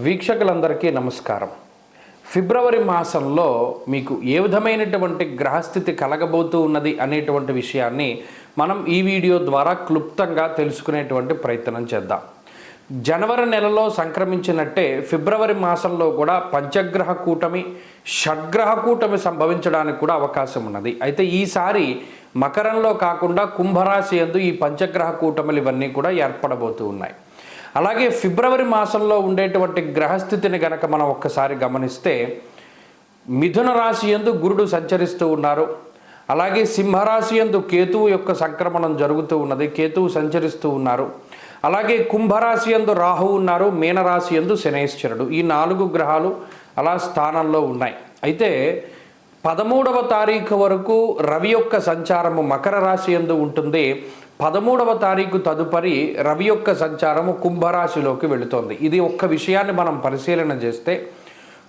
వీక్షకులందరికీ నమస్కారం. ఫిబ్రవరి మాసంలో మీకు ఏ విధమైనటువంటి గ్రహస్థితి కలగబోతూ ఉన్నది అనేటువంటి విషయాన్ని మనం ఈ వీడియో ద్వారా క్లుప్తంగా తెలుసుకునేటువంటి ప్రయత్నం చేద్దాం. జనవరి నెలలో సంక్రమించినట్టే ఫిబ్రవరి మాసంలో కూడా పంచగ్రహ కూటమి, షడ్గ్రహ కూటమి సంభవించడానికి కూడా అవకాశం ఉన్నది. అయితే ఈసారి మకరంలో కాకుండా కుంభరాశి యందు ఈ పంచగ్రహ కూటములు ఇవన్నీ కూడా ఏర్పడబోతూ ఉన్నాయి. అలాగే ఫిబ్రవరి మాసంలో ఉండేటువంటి గ్రహస్థితిని గనక మనం ఒక్కసారి గమనిస్తే మిథున రాశి యందు గురుడు సంచరిస్తూ ఉన్నారు. అలాగే సింహరాశి యందు కేతువు యొక్క సంక్రమణం జరుగుతూ ఉన్నది, కేతువు సంచరిస్తూ ఉన్నారు. అలాగే కుంభరాశి యందు రాహువు ఉన్నారు, మీనరాశి యందు శనైశ్వరుడు. ఈ 4 గ్రహాలు అలా స్థానంలో ఉన్నాయి. అయితే 13వ తారీఖు వరకు రవి యొక్క సంచారము మకర రాశి యందు ఉంటుంది. 13వ తారీఖు తదుపరి రవి యొక్క సంచారము కుంభరాశిలోకి వెళుతోంది. ఇది ఒక్క విషయాన్ని మనం పరిశీలన చేస్తే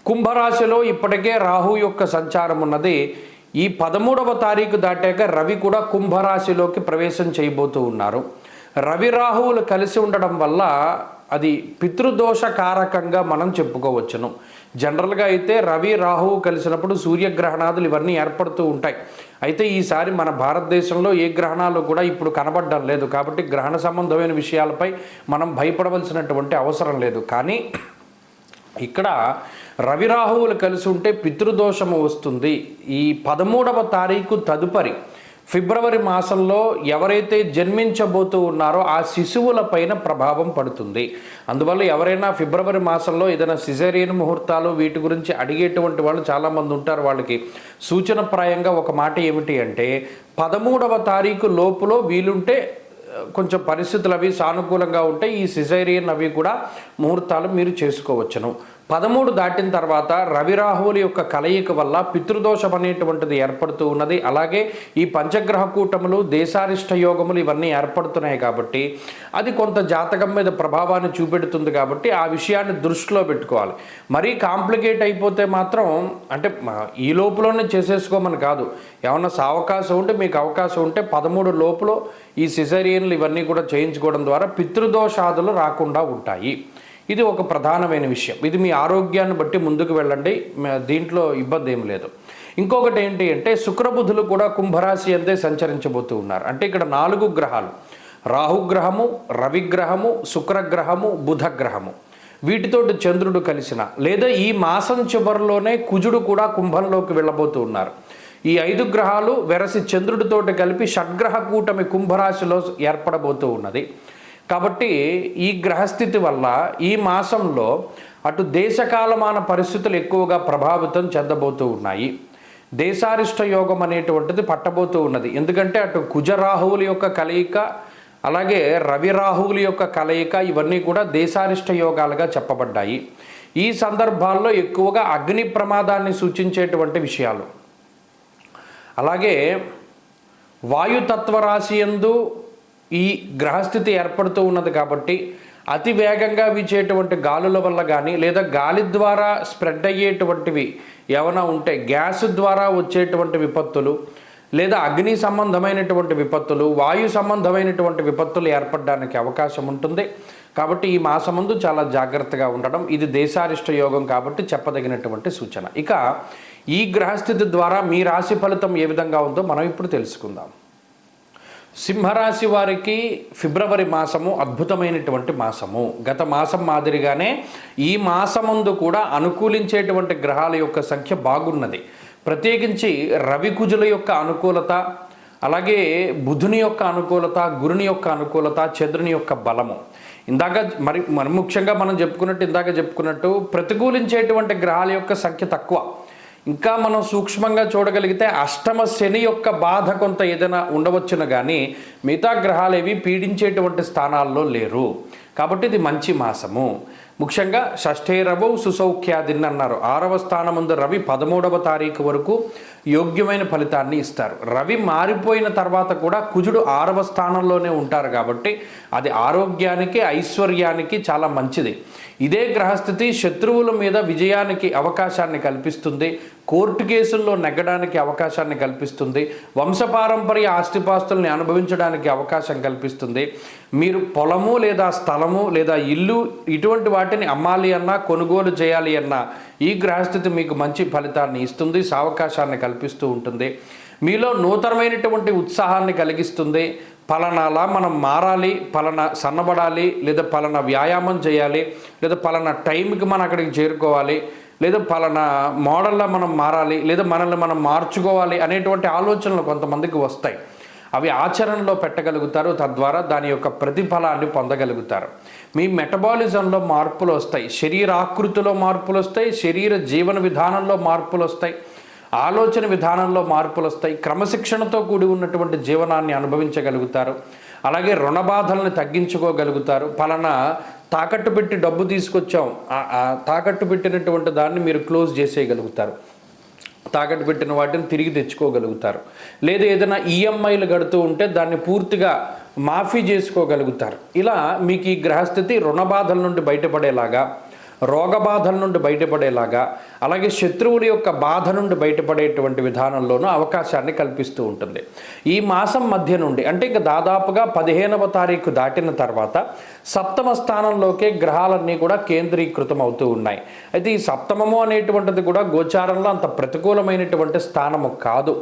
కుంభరాశిలో ఇప్పటికే రాహు యొక్క సంచారం ఉన్నది. ఈ 13వ తారీఖు దాటాక రవి కూడా కుంభరాశిలోకి ప్రవేశం చేయబోతూ ఉన్నారు. రవి రాహువులు కలిసి ఉండడం వల్ల అది పితృదోషకారకంగా మనం చెప్పుకోవచ్చును. జనరల్గా అయితే రవి రాహువు కలిసినప్పుడు సూర్యగ్రహణాదులు ఇవన్నీ ఏర్పడుతూ ఉంటాయి. అయితే ఈసారి మన భారతదేశంలో ఏ గ్రహణాలు కూడా ఇప్పుడు కనబడడం లేదు. కాబట్టి గ్రహణ సంబంధమైన విషయాలపై మనం భయపడవలసినటువంటి అవసరం లేదు. కానీ ఇక్కడ రవి రాహువులు కలిసి ఉంటే పితృదోషము వస్తుంది. ఈ 13వ తారీఖు తదుపరి ఫిబ్రవరి మాసంలో ఎవరైతే జన్మించబోతూ ఉన్నారో ఆ శిశువుల పైన ప్రభావం పడుతుంది. అందువల్ల ఎవరైనా ఫిబ్రవరి మాసంలో ఏదైనా సిజేరియన్ ముహూర్తాలు వీటి గురించి అడిగేటువంటి వాళ్ళు చాలామంది ఉంటారు. వాళ్ళకి సూచనప్రాయంగా ఒక మాట ఏమిటి అంటే 13వ తారీఖు లోపులో వీలుంటే కొంచెం పరిస్థితులు అవి సానుకూలంగా ఉంటే ఈ సిజేరియన్ అవి కూడా ముహూర్తాలు మీరు చేసుకోవచ్చును. 13 దాటిన తర్వాత రవి రాహువుల యొక్క కలయిక వల్ల పితృదోషం అనేటువంటిది ఏర్పడుతూ ఉన్నది. అలాగే ఈ పంచగ్రహ కూటములు, దేశారిష్ట యోగములు ఇవన్నీ ఏర్పడుతున్నాయి కాబట్టి అది కొంత జాతకం మీద ప్రభావాన్ని చూపెడుతుంది. కాబట్టి ఆ విషయాన్ని దృష్టిలో పెట్టుకోవాలి. మరీ కాంప్లికేట్ అయిపోతే మాత్రం అంటే ఈ లోపులోనే చేసేసుకోమని కాదు. ఏమన్నా అవకాశం ఉంటే మీకు అవకాశం ఉంటే 13 లోపులో ఈ సిజేరియన్లు ఇవన్నీ కూడా చేయించుకోవడం ద్వారా పితృదోషాదులు రాకుండా ఉంటాయి. ఇది ఒక ప్రధానమైన విషయం. ఇది మీ ఆరోగ్యాన్ని బట్టి ముందుకు వెళ్ళండి, దీంట్లో ఇబ్బంది ఏం లేదు. ఇంకొకటి ఏంటి అంటే శుక్రబుధులు కూడా కుంభరాశి అందే సంచరించబోతూ ఉన్నారు. అంటే ఇక్కడ 4 గ్రహాలు, రాహుగ్రహము, రవిగ్రహము, శుక్రగ్రహము, బుధగ్రహము, వీటితోటి చంద్రుడు కలిసిన లేదా ఈ మాసం చివరిలోనే కుజుడు కూడా కుంభంలోకి వెళ్ళబోతూ ఉన్నారు. ఈ 5 గ్రహాలు వెరసి చంద్రుడితోటి కలిపి షడ్గ్రహ కూటమి కుంభరాశిలో ఏర్పడబోతూ ఉన్నది. కాబట్టి ఈ గ్రహస్థితి వల్ల ఈ మాసంలో అటు దేశకాలమాన పరిస్థితులు ఎక్కువగా ప్రభావితం చెందబోతూ ఉన్నాయి. దేశారిష్ట యోగం అనేటువంటిది పట్టబోతూ ఉన్నది. ఎందుకంటే అటు కుజరాహువుల యొక్క కలయిక, అలాగే రవి రాహువుల యొక్క కలయిక ఇవన్నీ కూడా దేశారిష్ట యోగాలుగా చెప్పబడ్డాయి. ఈ సందర్భాల్లో ఎక్కువగా అగ్ని ప్రమాదాన్ని సూచించేటువంటి విషయాలు, అలాగే వాయుతత్వ రాశి యందు ఈ గ్రహస్థితి ఏర్పడుతూ ఉన్నది. కాబట్టి అతి వేగంగా వీచేటువంటి గాలుల వల్ల కానీ లేదా గాలి ద్వారా స్ప్రెడ్ అయ్యేటువంటివి ఏమైనా ఉంటే గ్యాస్ ద్వారా వచ్చేటువంటి విపత్తులు లేదా అగ్ని సంబంధమైనటువంటి విపత్తులు, వాయు సంబంధమైనటువంటి విపత్తులు ఏర్పడడానికి అవకాశం ఉంటుంది. కాబట్టి ఈ మాసమందు చాలా జాగ్రత్తగా ఉండడం ఇది దేశారిష్ట యోగం కాబట్టి చెప్పదగినటువంటి సూచన. ఇక ఈ గ్రహస్థితి ద్వారా మీ రాశి ఫలితం ఏ విధంగా ఉందో మనం ఇప్పుడు తెలుసుకుందాం. సింహరాశి వారికి ఫిబ్రవరి మాసము అద్భుతమైనటువంటి మాసము. గత మాసం మాదిరిగానే ఈ మాసమందు కూడా అనుకూలించేటువంటి గ్రహాల యొక్క సంఖ్య బాగున్నది. ప్రత్యేకించి రవి కుజుల యొక్క అనుకూలత, అలాగే బుధుని యొక్క అనుకూలత, గురుని యొక్క అనుకూలత, చంద్రుని యొక్క బలము. ఇందాక మరి ముఖ్యంగా మనం చెప్పుకున్నట్టు ప్రతికూలించేటువంటి గ్రహాల యొక్క సంఖ్య తక్కువ. ఇంకా మనం సూక్ష్మంగా చూడగలిగితే అష్టమ శని యొక్క బాధ కొంత ఏదైనా ఉండవచ్చును, కానీ మిగతా గ్రహాలు ఏవి పీడించేటువంటి స్థానాల్లో లేరు. కాబట్టి ఇది మంచి మాసము. ముఖ్యంగా షష్ఠే రవౌ సుసౌఖ్యాదిన్ అన్నారు. 6వ స్థానముందు రవి 13వ తారీఖు వరకు యోగ్యమైన ఫలితాన్ని ఇస్తారు. రవి మారిపోయిన తర్వాత కూడా కుజుడు 6వ స్థానంలోనే ఉంటారు. కాబట్టి అది ఆరోగ్యానికి, ఐశ్వర్యానికి చాలా మంచిది. ఇదే గ్రహస్థితి శత్రువుల మీద విజయానికి అవకాశాన్ని కల్పిస్తుంది. కోర్టు కేసుల్లో నెగ్గడానికి అవకాశాన్ని కల్పిస్తుంది, వంశపారంపర్య ఆస్తిపాస్తుల్ని అనుభవించడానికి అవకాశం కల్పిస్తుంది. మీరు పొలము లేదా స్థలము లేదా ఇల్లు ఇటువంటి వాటిని అమ్మాలి అన్నా కొనుగోలు చేయాలి అన్నా ఈ గ్రహస్థితి మీకు మంచి ఫలితాన్ని ఇస్తుంది, అవకాశాన్ని కల్పిస్తూ ఉంటుంది. మీలో నూతనమైనటువంటి ఉత్సాహాన్ని కలిగిస్తుంది. పలానాలా మనం మారాలి, పలానా సన్నబడాలి, లేదా పలానా వ్యాయామం చేయాలి, లేదా పలానా టైంకి మనం అక్కడికి చేరుకోవాలి, లేదా పలానా మోడల్లో మనం మారాలి, లేదా మనల్ని మనం మార్చుకోవాలి అనేటువంటి ఆలోచనలు కొంతమందికి వస్తాయి. అవి ఆచరణలో పెట్టగలుగుతారు, తద్వారా దాని యొక్క ప్రతిఫలాన్ని పొందగలుగుతారు. మీ మెటబాలిజంలో మార్పులు వస్తాయి, శరీరాకృతిలో మార్పులు వస్తాయి, శరీర జీవన విధానంలో మార్పులు వస్తాయి, ఆలోచన విధానంలో మార్పులు వస్తాయి, క్రమశిక్షణతో కూడి ఉన్నటువంటి జీవనాన్ని అనుభవించగలుగుతారు. అలాగే రుణ బాధలను తగ్గించుకోగలుగుతారు. పలానా తాకట్టు పెట్టి డబ్బు తీసుకొచ్చాం, తాకట్టు పెట్టినటువంటి దాన్ని మీరు క్లోజ్ చేసేయగలుగుతారు, తాకట్టు పెట్టిన వాటిని తిరిగి తెచ్చుకోగలుగుతారు. లేదా ఏదైనా ఈఎంఐలు కడుతూ ఉంటే దాన్ని పూర్తిగా మాఫీ చేసుకోగలుగుతారు. ఇలా మీకు ఈ గ్రహస్థితి రుణ బాధల నుండి బయటపడేలాగా, రోగ బాధల నుండి బయటపడేలాగా, అలాగే శత్రువుల యొక్క బాధ నుండి బయటపడేటువంటి విధానంలోనూ అవకాశాన్ని కల్పిస్తూ ఉంటుంది. ఈ మాసం మధ్య నుండి అంటే ఇంకా దాదాపుగా 15వ తారీఖు దాటిన తర్వాత సప్తమ స్థానంలోకే గ్రహాలన్నీ కూడా కేంద్రీకృతం అవుతూ ఉన్నాయి. అయితే ఈ సప్తమము అనేటువంటిది కూడా గోచారంలో అంత ప్రతికూలమైనటువంటి స్థానము కాదు,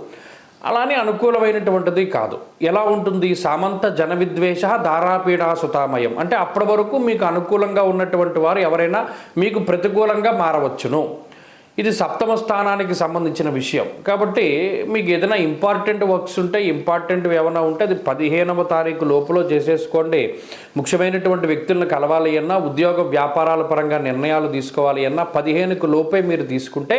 అలానే అనుకూలమైనటువంటిది కాదు. ఎలా ఉంటుంది? సామంత జన విద్వేష ధారాపీడా సుతామయం అంటే అప్పటి వరకు మీకు అనుకూలంగా ఉన్నటువంటి వారు ఎవరైనా మీకు ప్రతికూలంగా మారవచ్చును. ఇది సప్తమ స్థానానికి సంబంధించిన విషయం. కాబట్టి మీకు ఏదైనా ఇంపార్టెంట్ వర్క్స్ ఉంటే, ఇంపార్టెంట్ ఏమైనా ఉంటే అది 15వ తారీఖు లోపల చేసేసుకోండి. ముఖ్యమైనటువంటి వ్యక్తులను కలవాలి అన్నా, ఉద్యోగ వ్యాపారాల పరంగా నిర్ణయాలు తీసుకోవాలి అన్నా 15కు లోపే మీరు తీసుకుంటే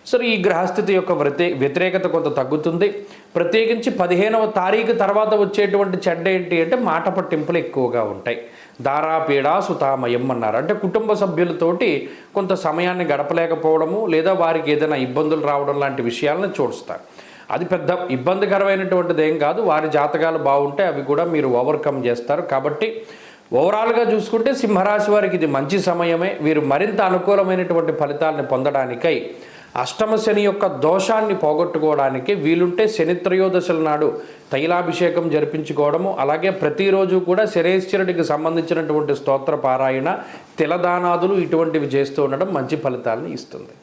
సరే ఈ గ్రహస్థితి యొక్క వ్యతిరేకత కొంత తగ్గుతుంది. ప్రత్యేకించి 15వ తారీఖు తర్వాత వచ్చేటువంటి చెడ్డ ఏంటి అంటే మాట పట్టింపులు ఎక్కువగా ఉంటాయి. దారాపీడా సుతామయం అన్నారు అంటే కుటుంబ సభ్యులతోటి కొంత సమయాన్ని గడపలేకపోవడము, లేదా వారికి ఏదైనా ఇబ్బందులు రావడం లాంటి విషయాలను చూస్తారు. అది పెద్ద ఇబ్బందికరమైనటువంటిది ఏం కాదు. వారి జాతకాలు బాగుంటే అవి కూడా మీరు ఓవర్కమ్ చేస్తారు. కాబట్టి ఓవరాల్గా చూసుకుంటే సింహరాశి వారికి ఇది మంచి సమయమే. వీరు మరింత అనుకూలమైనటువంటి ఫలితాలను పొందడానికై అష్టమ శని యొక్క దోషాన్ని పోగొట్టుకోవడానికి వీలుంటే శని త్రయోదశుల నాడు తైలాభిషేకం జరిపించుకోవడము, అలాగే ప్రతిరోజు కూడా శనేశ్వరుడికి సంబంధించినటువంటి స్తోత్ర పారాయణ, తిలదానాదులు ఇటువంటివి చేస్తూ ఉండడం మంచి ఫలితాలను ఇస్తుంది.